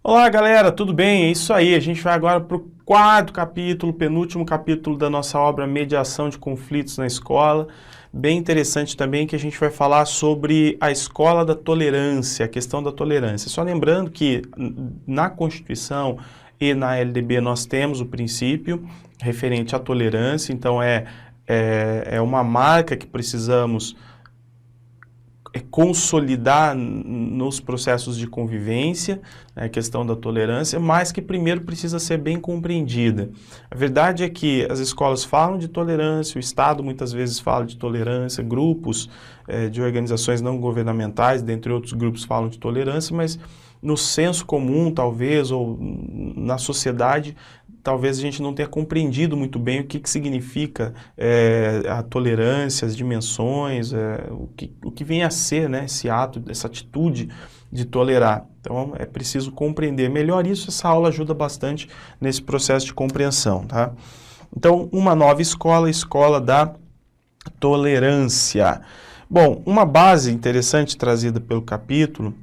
Olá, galera, tudo bem? É isso aí, a gente vai agora para o quarto capítulo, penúltimo capítulo da nossa obra Mediação de Conflitos na Escola. Bem interessante também que a gente vai falar sobre a escola da tolerância, a questão da tolerância. Só lembrando que na Constituição e na LDB nós temos o princípio referente à tolerância, então é uma marca que precisamos consolidar nos processos de convivência, a questão da tolerância, mas que primeiro precisa ser bem compreendida. A verdade é que as escolas falam de tolerância, o Estado muitas vezes fala de tolerância, grupos de organizações não governamentais, dentre outros grupos, falam de tolerância, mas no senso comum, talvez, ou na sociedade, talvez a gente não tenha compreendido muito bem o que significa a tolerância, as dimensões, o que vem a ser, né, esse ato, essa atitude de tolerar. Então é preciso compreender melhor isso, essa aula ajuda bastante nesse processo de compreensão, tá? Então, uma nova escola, a escola da tolerância. Bom, uma base interessante trazida pelo capítulo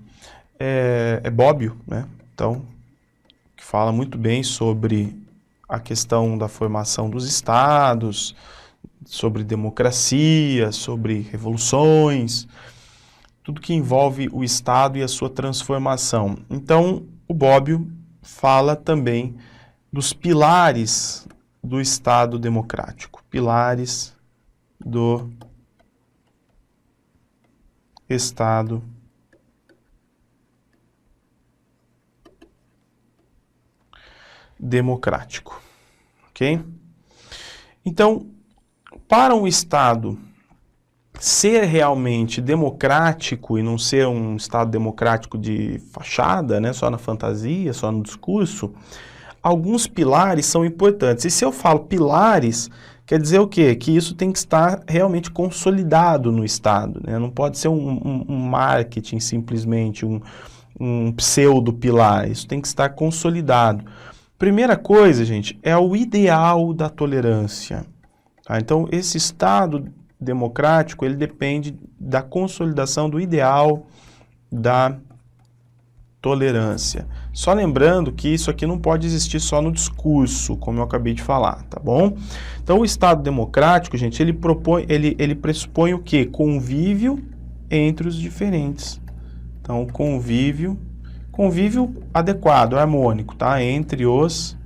é Bobbio, né? Então, que fala muito bem sobre a questão da formação dos estados, sobre democracia, sobre revoluções, tudo que envolve o Estado e a sua transformação. Então, o Bobbio fala também dos pilares do Estado democrático, pilares do Estado democrático, ok? Então, para um Estado ser realmente democrático e não ser um Estado democrático de fachada, né, só na fantasia, só no discurso, alguns pilares são importantes. E se eu falo pilares, quer dizer o quê? Que isso tem que estar realmente consolidado no Estado, né? Não pode ser um marketing simplesmente, um pseudo-pilar, isso tem que estar consolidado. Primeira coisa, gente, é o ideal da tolerância. Tá? Então, esse Estado democrático, ele depende da consolidação do ideal da tolerância. Só lembrando que isso aqui não pode existir só no discurso, como eu acabei de falar, tá bom? Então, o Estado democrático, gente, ele pressupõe o quê? Convívio entre os diferentes. Então, convívio adequado, harmônico, tá? Entre os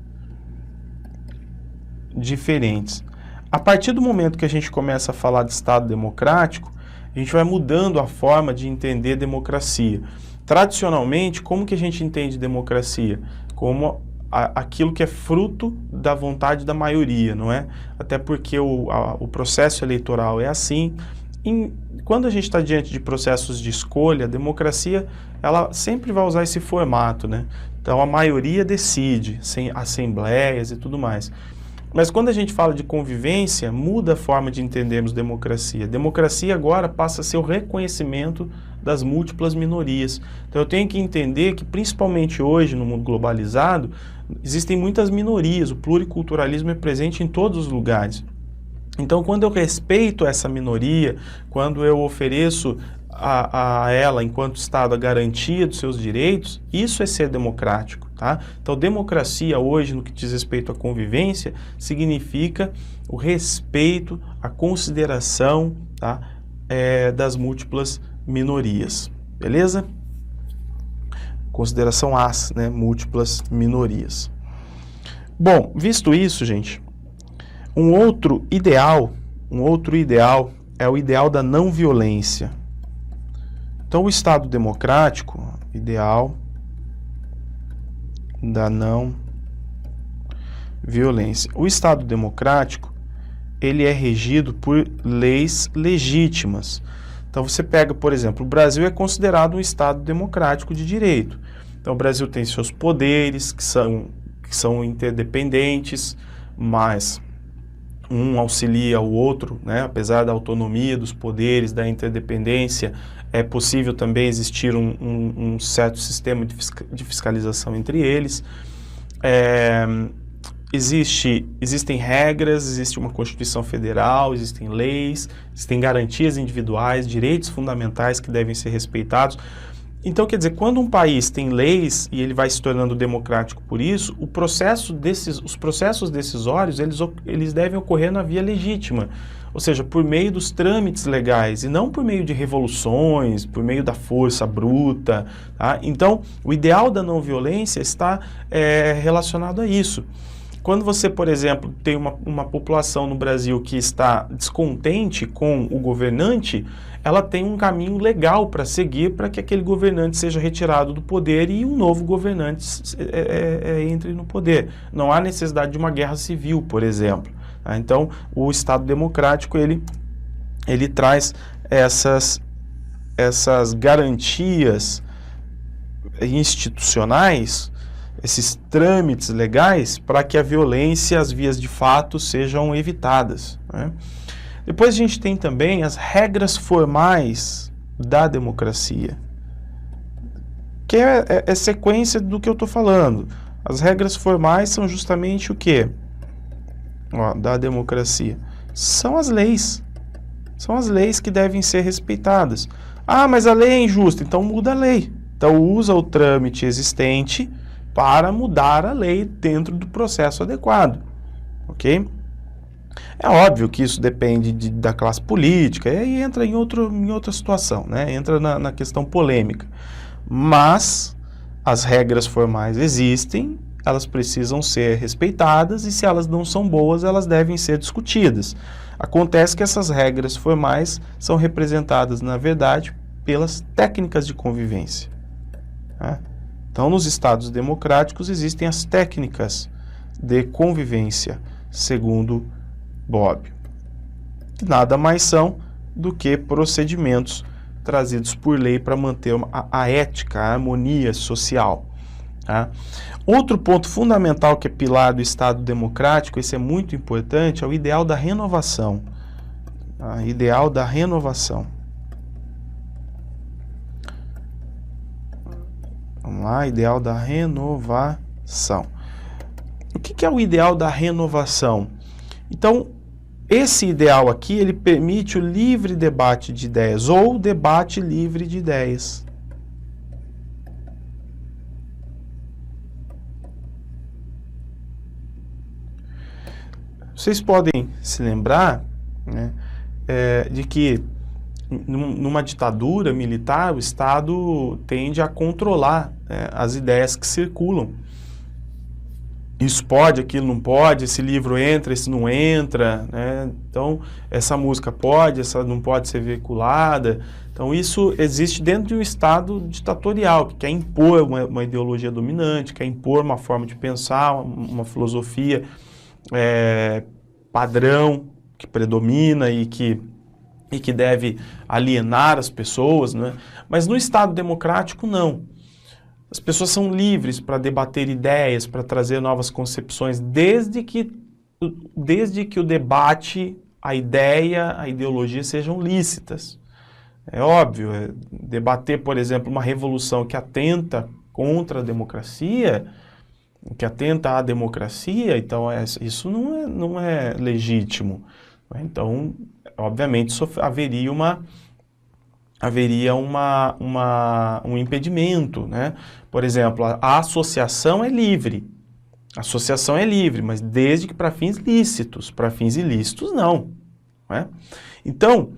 diferentes. A partir do momento que a gente começa a falar de Estado democrático, a gente vai mudando a forma de entender democracia. Tradicionalmente, como que a gente entende democracia? Como aquilo que é fruto da vontade da maioria, não é? Até porque o processo eleitoral é assim. Quando a gente está diante de processos de escolha, a democracia ela sempre vai usar esse formato, né? Então a maioria decide, sem assembleias e tudo mais. Mas quando a gente fala de convivência, muda a forma de entendermos democracia. Democracia agora passa a ser o reconhecimento das múltiplas minorias. Então eu tenho que entender que, principalmente hoje, no mundo globalizado, existem muitas minorias, o pluriculturalismo é presente em todos os lugares. Então, quando eu respeito essa minoria, quando eu ofereço a ela, enquanto Estado, a garantia dos seus direitos, isso é ser democrático, tá? Então, democracia hoje, no que diz respeito à convivência, significa o respeito, a consideração, tá? Das múltiplas minorias, beleza? Consideração às, né, múltiplas minorias. Bom, visto isso, gente, um outro ideal é o ideal da não violência. Então, o Estado democrático, ideal da não violência. O Estado democrático, ele é regido por leis legítimas. Então, você pega, por exemplo, o Brasil é considerado um Estado democrático de direito. Então, o Brasil tem seus poderes, que são interdependentes, mas um auxilia o outro, né? Apesar da autonomia dos poderes, da interdependência, é possível também existir um certo sistema de fiscalização entre eles. Existem regras, existe uma Constituição Federal, existem leis, existem garantias individuais, direitos fundamentais que devem ser respeitados. Então, quer dizer, quando um país tem leis e ele vai se tornando democrático por isso, os processos decisórios, eles devem ocorrer na via legítima, ou seja, por meio dos trâmites legais e não por meio de revoluções, por meio da força bruta. Tá? Então, o ideal da não violência está relacionado a isso. Quando você, por exemplo, tem uma população no Brasil que está descontente com o governante, ela tem um caminho legal para seguir para que aquele governante seja retirado do poder e um novo governante entre no poder. Não há necessidade de uma guerra civil, por exemplo. Tá? Então, o Estado democrático, ele traz essas garantias institucionais, esses trâmites legais para que a violência e as vias de fato sejam evitadas, né? Depois a gente tem também as regras formais da democracia, que é sequência do que eu estou falando. As regras formais são justamente o quê? Da democracia. São as leis. São as leis que devem ser respeitadas. Ah, mas a lei é injusta, então muda a lei. Então usa o trâmite existente para mudar a lei dentro do processo adequado, ok? É óbvio que isso depende da classe política, e aí entra em outra situação, né? Entra na questão polêmica. Mas as regras formais existem, elas precisam ser respeitadas, e se elas não são boas, elas devem ser discutidas. Acontece que essas regras formais são representadas, na verdade, pelas técnicas de convivência, né? Então, nos estados democráticos existem as técnicas de convivência, segundo Bobbio, que nada mais são do que procedimentos trazidos por lei para manter a ética, a harmonia social. Tá? Outro ponto fundamental que é pilar do Estado democrático, esse é muito importante, é o ideal da renovação. Tá? Ideal da renovação. Vamos lá, ideal da renovação. O que é o ideal da renovação? Então, esse ideal aqui, ele permite o livre debate de ideias, ou debate livre de ideias. Vocês podem se lembrar, né, de que numa ditadura militar, o Estado tende a controlar, né, as ideias que circulam. Isso pode, aquilo não pode, esse livro entra, esse não entra, né? Então, essa música pode, essa não pode ser veiculada. Então, isso existe dentro de um Estado ditatorial, que quer impor uma ideologia dominante, quer impor uma forma de pensar, uma filosofia padrão, que predomina e que deve alienar as pessoas, né? Mas no Estado democrático, não. As pessoas são livres para debater ideias, para trazer novas concepções, desde que o debate, a ideia, a ideologia sejam lícitas. É óbvio, debater, por exemplo, uma revolução que atenta contra a democracia, que atenta à democracia, então isso não é legítimo. Então, obviamente, haveria um impedimento, né? Por exemplo, a associação é livre. A associação é livre, mas desde que para fins lícitos. Para fins ilícitos, não. Né? Então,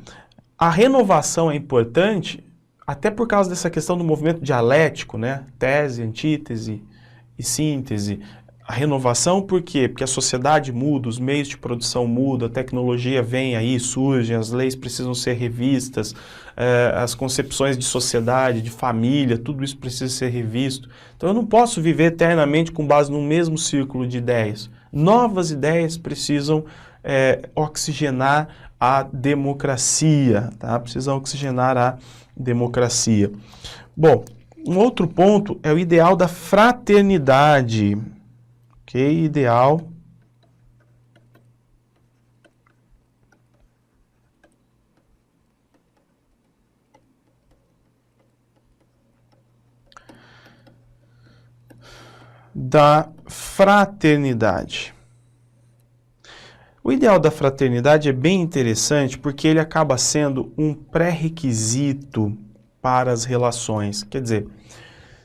a renovação é importante, até por causa dessa questão do movimento dialético, né? Tese, antítese e síntese. A renovação, por quê? Porque a sociedade muda, os meios de produção mudam, a tecnologia vem aí, surge, as leis precisam ser revistas, as concepções de sociedade, de família, tudo isso precisa ser revisto. Então eu não posso viver eternamente com base no mesmo círculo de ideias. Novas ideias precisam oxigenar a democracia, tá? Precisam oxigenar a democracia. Bom, um outro ponto é o ideal da fraternidade. Ok, ideal da fraternidade. O ideal da fraternidade é bem interessante porque ele acaba sendo um pré-requisito para as relações. Quer dizer,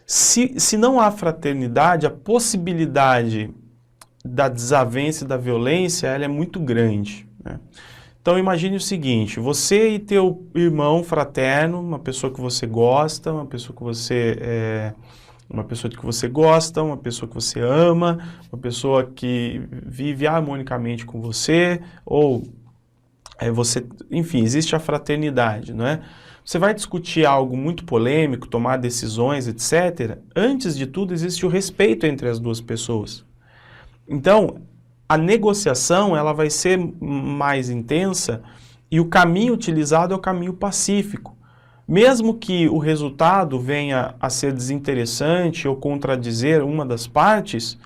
se não há fraternidade, a possibilidade da desavença e da violência, ela é muito grande, né? Então imagine o seguinte, você e teu irmão fraterno, uma pessoa que você gosta, uma pessoa que você gosta, uma pessoa que você ama, uma pessoa que vive harmonicamente com você, ou você, enfim, existe a fraternidade, não é? Você vai discutir algo muito polêmico, tomar decisões, etc. Antes de tudo, existe o respeito entre as duas pessoas. Então, a negociação ela vai ser mais intensa e o caminho utilizado é o caminho pacífico. Mesmo que o resultado venha a ser desinteressante ou contradizer uma das partes,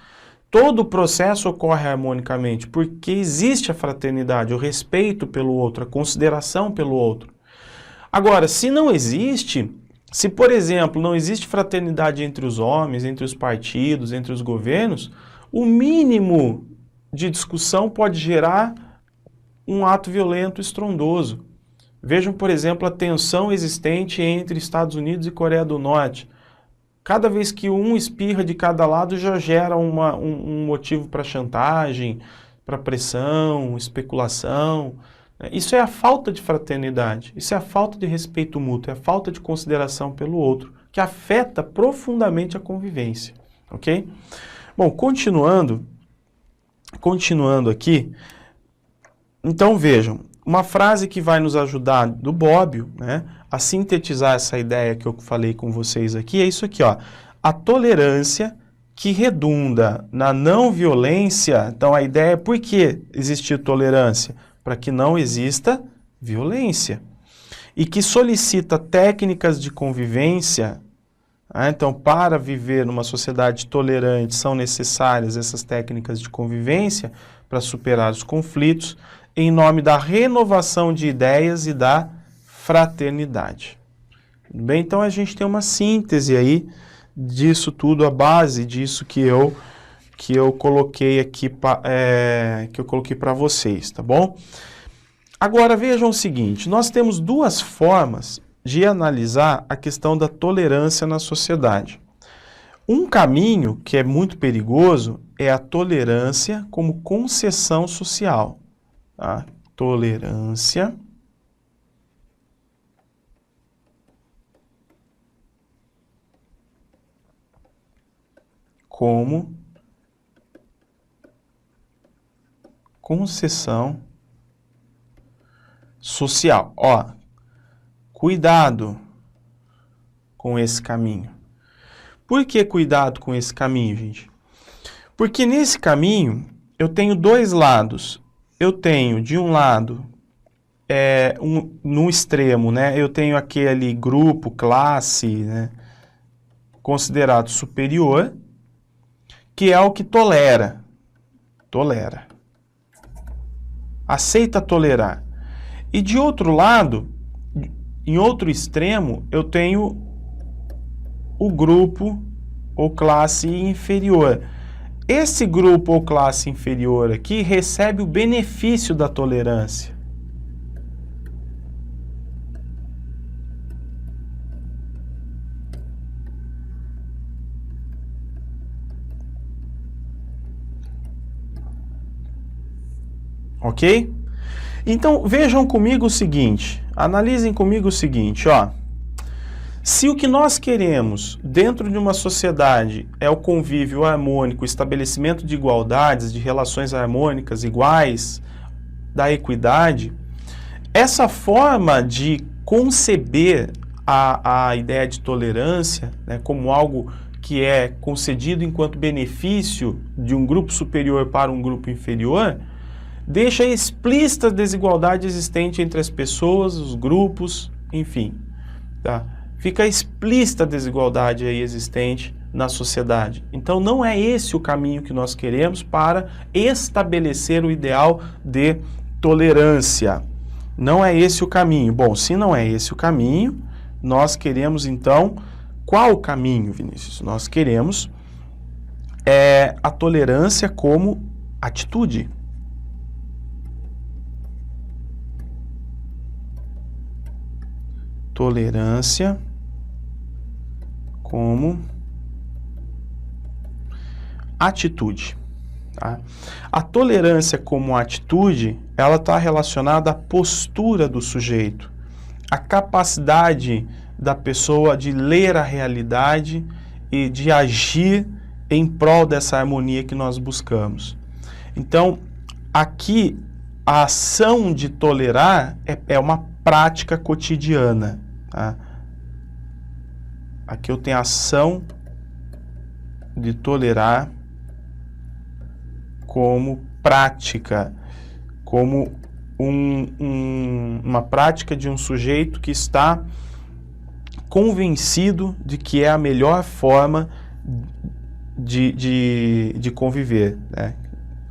todo o processo ocorre harmonicamente, porque existe a fraternidade, o respeito pelo outro, a consideração pelo outro. Agora, se não existe, se, por exemplo, não existe fraternidade entre os homens, entre os partidos, entre os governos, o mínimo de discussão pode gerar um ato violento estrondoso. Vejam, por exemplo, a tensão existente entre Estados Unidos e Coreia do Norte. Cada vez que um espirra de cada lado já gera um motivo para chantagem, para pressão, especulação. Isso é a falta de fraternidade, isso é a falta de respeito mútuo, é a falta de consideração pelo outro, que afeta profundamente a convivência, ok? Bom, continuando aqui, então vejam, uma frase que vai nos ajudar do Bobbio, né, a sintetizar essa ideia que eu falei com vocês aqui, é isso aqui, ó. A tolerância que redunda na não violência, então a ideia é por que existir tolerância? Para que não exista violência. E que solicita técnicas de convivência. Então, para viver numa sociedade tolerante, são necessárias essas técnicas de convivência para superar os conflitos, em nome da renovação de ideias e da fraternidade. Tudo bem? Então, a gente tem uma síntese aí disso tudo, a base disso que eu coloquei aqui, que eu coloquei para vocês, tá bom? Agora, vejam o seguinte, nós temos duas formas de analisar a questão da tolerância na sociedade. Um caminho que é muito perigoso é a tolerância como concessão social. Tá? Tolerância como concessão social. Ó, cuidado com esse caminho. Por que cuidado com esse caminho, gente? Porque nesse caminho eu tenho dois lados. Eu tenho, de um lado, no extremo, né? Eu tenho aquele grupo, classe, né, considerado superior, que é o que tolera. Aceita tolerar. E de outro lado, em outro extremo, eu tenho o grupo ou classe inferior. Esse grupo ou classe inferior aqui recebe o benefício da tolerância. Ok? Então, vejam comigo o seguinte, analisem comigo o seguinte, ó. Se o que nós queremos dentro de uma sociedade é o convívio harmônico, o estabelecimento de igualdades, de relações harmônicas, iguais, da equidade, essa forma de conceber a ideia de tolerância, né, como algo que é concedido enquanto benefício de um grupo superior para um grupo inferior, deixa explícita a desigualdade existente entre as pessoas, os grupos, enfim, tá? Fica explícita a desigualdade aí existente na sociedade. Então não é esse o caminho que nós queremos para estabelecer o ideal de tolerância. Não é esse o caminho. Bom, se não é esse o caminho, nós queremos então, qual o caminho, Vinícius? Nós queremos a tolerância como atitude. Tolerância como atitude. Tá? A tolerância como atitude, ela está relacionada à postura do sujeito, à capacidade da pessoa de ler a realidade e de agir em prol dessa harmonia que nós buscamos. Então, aqui, a ação de tolerar é uma prática cotidiana. Tá? Aqui eu tenho a ação de tolerar como prática, como uma prática de um sujeito que está convencido de que é a melhor forma de conviver, né?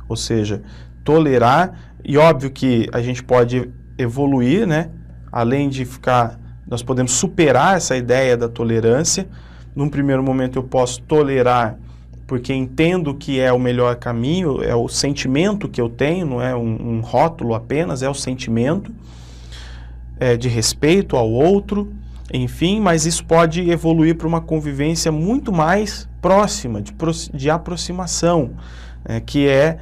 Ou seja, tolerar, e óbvio que a gente pode evoluir, né? Além de nós podemos superar essa ideia da tolerância. Num primeiro momento eu posso tolerar porque entendo que é o melhor caminho, é o sentimento que eu tenho, não é um rótulo apenas, é o sentimento de respeito ao outro, enfim, mas isso pode evoluir para uma convivência muito mais próxima, de aproximação, que é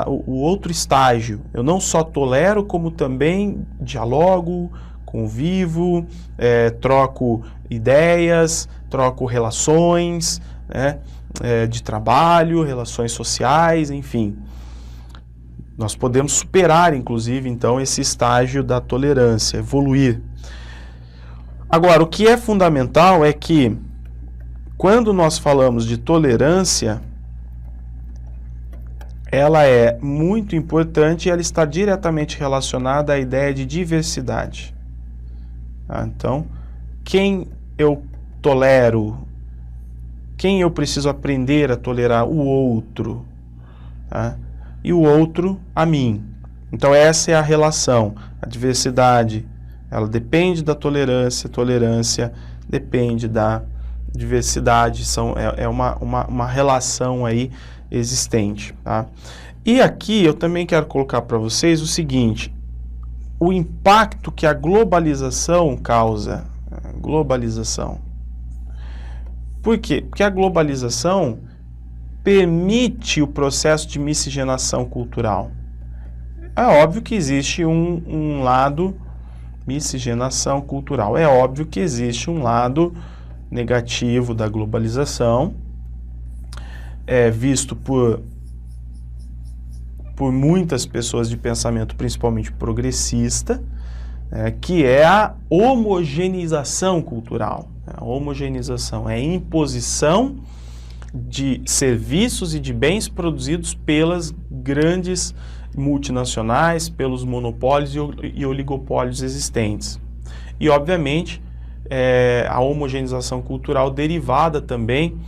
o outro estágio. Eu não só tolero, como também dialogo, convivo, troco ideias, troco relações, né? De trabalho, relações sociais, enfim. Nós podemos superar, inclusive, então, esse estágio da tolerância, evoluir. Agora, o que é fundamental é que, quando nós falamos de tolerância, ela é muito importante e ela está diretamente relacionada à ideia de diversidade. Então, quem eu tolero, quem eu preciso aprender a tolerar? O outro, tá? E o outro a mim. Então essa é a relação. A diversidade, ela depende da tolerância, a tolerância depende da diversidade, é uma relação aí existente, tá? E aqui eu também quero colocar para vocês o seguinte, o impacto que a globalização causa. Globalização. Por quê? Porque a globalização permite o processo de miscigenação cultural. É óbvio que existe um lado miscigenação cultural. É óbvio que existe um lado negativo da globalização, visto por muitas pessoas de pensamento principalmente progressista, que é a homogeneização cultural. A homogeneização é a imposição de serviços e de bens produzidos pelas grandes multinacionais, pelos monopólios e oligopólios existentes. E, obviamente, a homogeneização cultural derivada também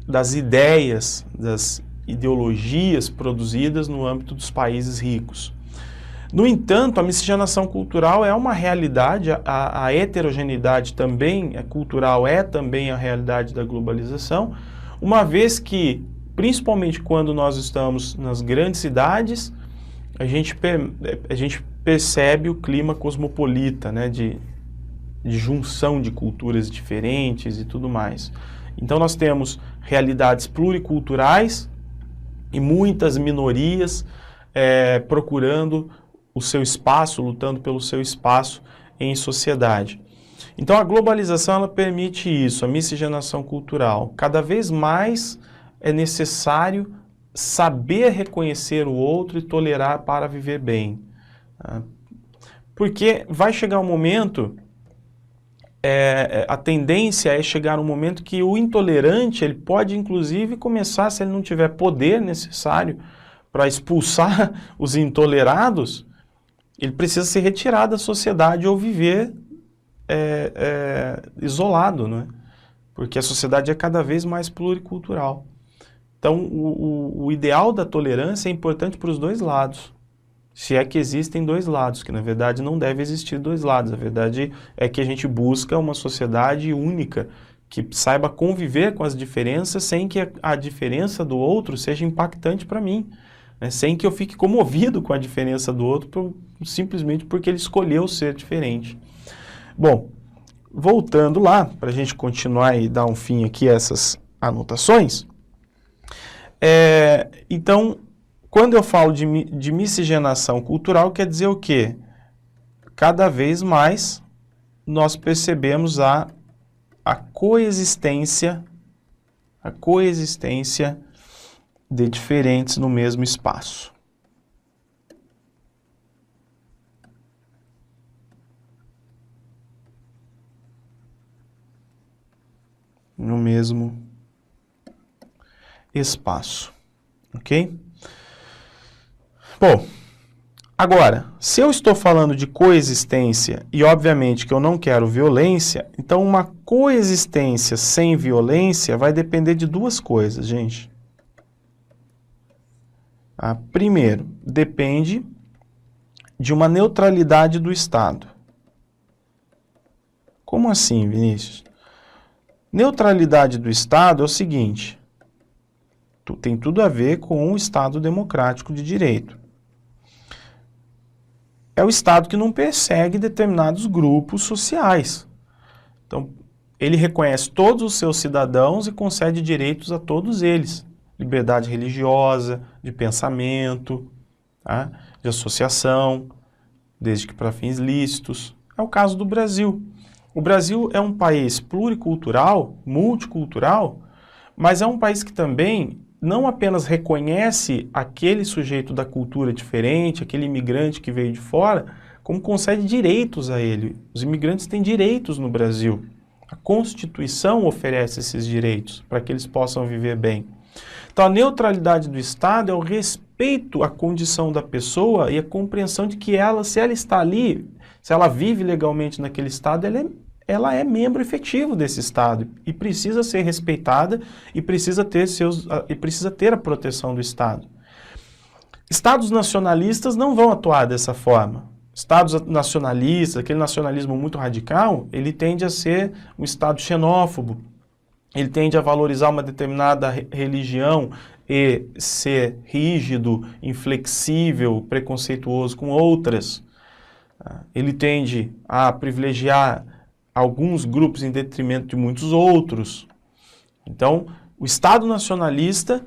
das ideias, das ideologias produzidas no âmbito dos países ricos. No entanto, a miscigenação cultural é uma realidade, a heterogeneidade também cultural é também a realidade da globalização, uma vez que, principalmente quando nós estamos nas grandes cidades, a gente percebe o clima cosmopolita, né, de junção de culturas diferentes e tudo mais. Então nós temos realidades pluriculturais e muitas minorias procurando o seu espaço, lutando pelo seu espaço em sociedade. Então a globalização ela permite isso, a miscigenação cultural. Cada vez mais é necessário saber reconhecer o outro e tolerar para viver bem. Porque vai chegar um momento, a tendência é chegar um momento que o intolerante ele pode inclusive começar, se ele não tiver poder necessário para expulsar os intolerados, ele precisa se retirar da sociedade ou viver isolado, né? Porque a sociedade é cada vez mais pluricultural. Então, o ideal da tolerância é importante para os dois lados. Se é que existem dois lados, que na verdade não deve existir dois lados. A verdade é que a gente busca uma sociedade única, que saiba conviver com as diferenças sem que a diferença do outro seja impactante para mim. Sem que eu fique comovido com a diferença do outro simplesmente porque ele escolheu ser diferente. Bom, voltando lá, para a gente continuar e dar um fim aqui a essas anotações, então, quando eu falo de miscigenação cultural, quer dizer o quê? Cada vez mais nós percebemos a coexistência de diferentes no mesmo espaço. No mesmo espaço, ok? Bom, agora, se eu estou falando de coexistência e obviamente que eu não quero violência, então uma coexistência sem violência vai depender de duas coisas, gente. Primeiro, depende de uma neutralidade do Estado. Como assim, Vinícius? Neutralidade do Estado é o seguinte, tem tudo a ver com um Estado democrático de direito. É o Estado que não persegue determinados grupos sociais. Então, ele reconhece todos os seus cidadãos e concede direitos a todos eles. Liberdade religiosa, de pensamento, tá? De associação, desde que para fins lícitos. É o caso do Brasil. O Brasil é um país pluricultural, multicultural, mas é um país que também não apenas reconhece aquele sujeito da cultura diferente, aquele imigrante que veio de fora, como concede direitos a ele. Os imigrantes têm direitos no Brasil. A Constituição oferece esses direitos para que eles possam viver bem. Então, a neutralidade do Estado é o respeito à condição da pessoa e a compreensão de que ela, se ela está ali, se ela vive legalmente naquele Estado, ela é membro efetivo desse Estado e precisa ser respeitada e precisa ter a proteção do Estado. Estados nacionalistas não vão atuar dessa forma. Estados nacionalistas, aquele nacionalismo muito radical, ele tende a ser um Estado xenófobo, ele tende a valorizar uma determinada religião e ser rígido, inflexível, preconceituoso com outras. Ele tende a privilegiar alguns grupos em detrimento de muitos outros. Então, o Estado nacionalista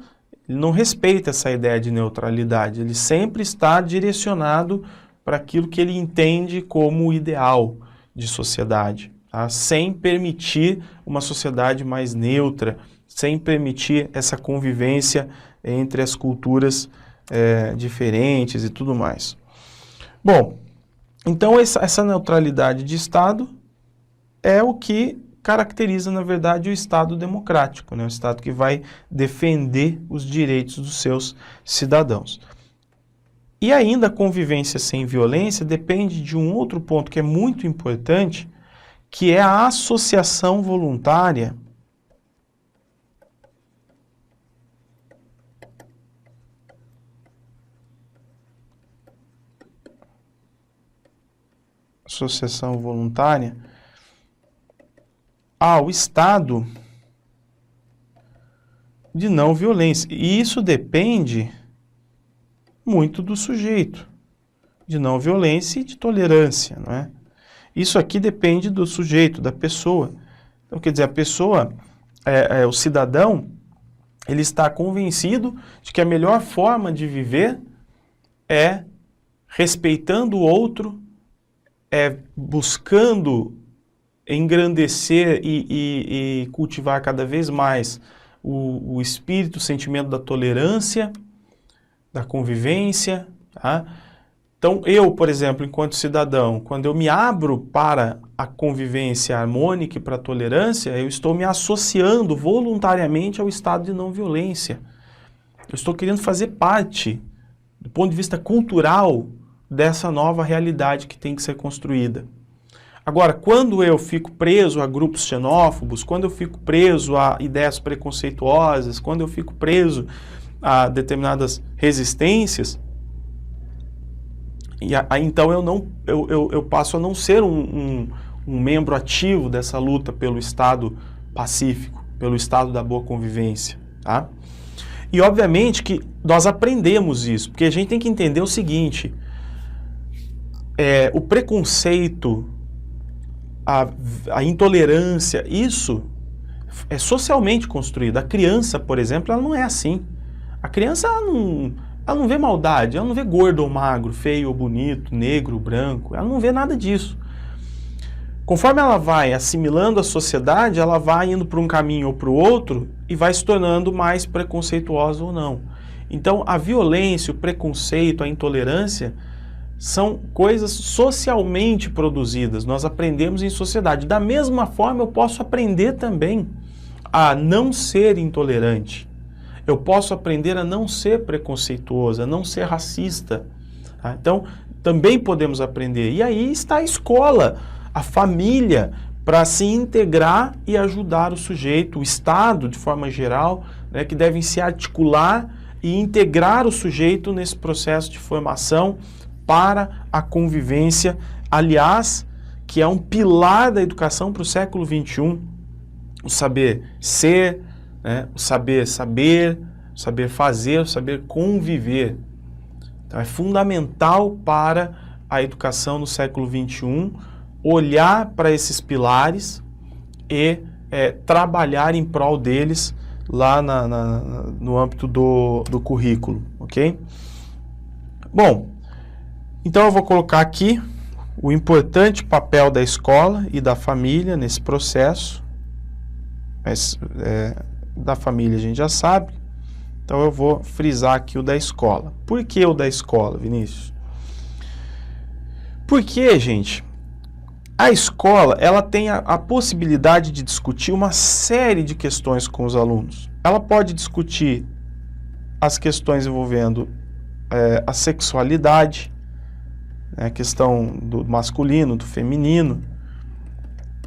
ele não respeita essa ideia de neutralidade, ele sempre está direcionado para aquilo que ele entende como o ideal de sociedade, tá? Sem permitir uma sociedade mais neutra, sem permitir essa convivência entre as culturas diferentes e tudo mais. Bom, então essa neutralidade de Estado é o que caracteriza, na verdade, o Estado democrático, né? O Estado que vai defender os direitos dos seus cidadãos. E ainda a convivência sem violência depende de um outro ponto que é muito importante, que é a associação voluntária ao estado de não violência. E isso depende muito do sujeito, de não violência e de tolerância, não é? Isso aqui depende do sujeito, da pessoa. Então, quer dizer, a pessoa, o cidadão, ele está convencido de que a melhor forma de viver é respeitando o outro, buscando engrandecer e cultivar cada vez mais o espírito, o sentimento da tolerância, da convivência, tá? Então, eu, por exemplo, enquanto cidadão, quando eu me abro para a convivência harmônica e para a tolerância, eu estou me associando voluntariamente ao estado de não violência. Eu estou querendo fazer parte, do ponto de vista cultural, dessa nova realidade que tem que ser construída. Agora, quando eu fico preso a grupos xenófobos, quando eu fico preso a ideias preconceituosas, quando eu fico preso a determinadas resistências, então eu passo a não ser um membro ativo dessa luta pelo Estado pacífico, pelo Estado da boa convivência, tá? E obviamente que nós aprendemos isso, porque a gente tem que entender o seguinte, o preconceito a intolerância, isso é socialmente construído. A criança, por exemplo, ela não é assim. A criança, ela não vê maldade, ela não vê gordo ou magro, feio ou bonito, negro ou branco, ela não vê nada disso. Conforme ela vai assimilando a sociedade, ela vai indo para um caminho ou para o outro e vai se tornando mais preconceituosa ou não. Então, a violência, o preconceito, a intolerância são coisas socialmente produzidas. Nós aprendemos em sociedade. Da mesma forma, eu posso aprender também a não ser intolerante. Eu posso aprender a não ser preconceituoso, a não ser racista. Tá? Então, também podemos aprender. E aí está a escola, a família, para se integrar e ajudar o sujeito, o Estado, de forma geral, né, que devem se articular e integrar o sujeito nesse processo de formação para a convivência, aliás, que é um pilar da educação para o século XXI, o saber ser, né, o saber saber, o saber fazer, o saber conviver. Então é fundamental para a educação no século XXI olhar para esses pilares e trabalhar em prol deles lá no âmbito do currículo, ok? Bom, então eu vou colocar aqui o importante papel da escola e da família nesse processo. Mas, da família a gente já sabe, então eu vou frisar aqui o da escola. Por que o da escola, Vinícius? Porque, gente, a escola ela tem a possibilidade de discutir uma série de questões com os alunos. Ela pode discutir as questões envolvendo a sexualidade, a questão do masculino, do feminino.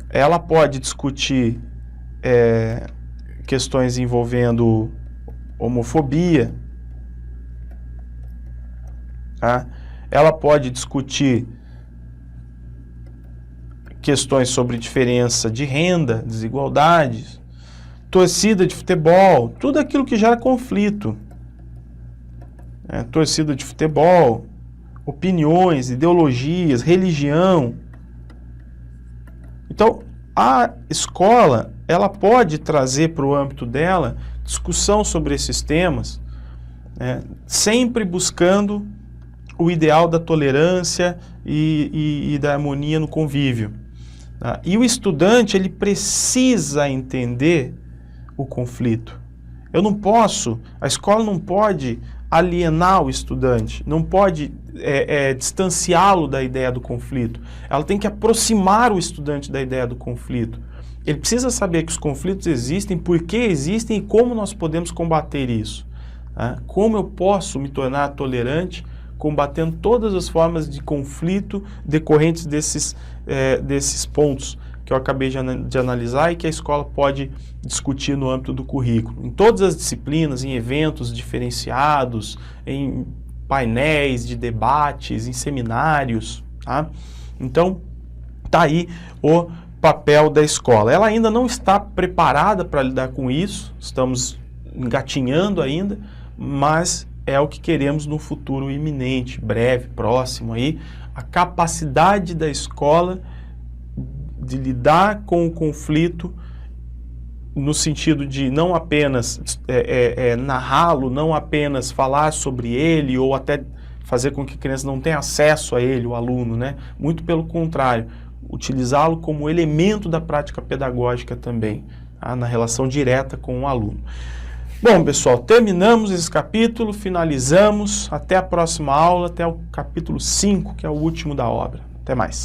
Ela pode discutir questões envolvendo homofobia. Tá? Ela pode discutir questões sobre diferença de renda, desigualdades, torcida de futebol, tudo aquilo que gera conflito. Torcida de futebol, opiniões, ideologias, religião. Então, a escola, ela pode trazer para o âmbito dela discussão sobre esses temas, sempre buscando o ideal da tolerância e da harmonia no convívio. Tá? E o estudante, ele precisa entender o conflito. A escola não pode alienar o estudante, não pode distanciá-lo da ideia do conflito. Ela tem que aproximar o estudante da ideia do conflito. Ele precisa saber que os conflitos existem, por que existem e como nós podemos combater isso. Tá? Como eu posso me tornar tolerante combatendo todas as formas de conflito decorrentes desses pontos que eu acabei de analisar e que a escola pode discutir no âmbito do currículo. Em todas as disciplinas, em eventos diferenciados, em painéis de debates, em seminários. Tá? Então, está aí o papel da escola. Ela ainda não está preparada para lidar com isso, estamos engatinhando ainda, mas é o que queremos no futuro iminente, breve, próximo aí, a capacidade da escola de lidar com o conflito no sentido de não apenas narrá-lo, não apenas falar sobre ele ou até fazer com que a criança não tenha acesso a ele, o aluno, né? Muito pelo contrário, utilizá-lo como elemento da prática pedagógica também, tá? Na relação direta com o aluno. Bom, pessoal, terminamos esse capítulo, finalizamos. Até a próxima aula, até o capítulo 5, que é o último da obra. Até mais.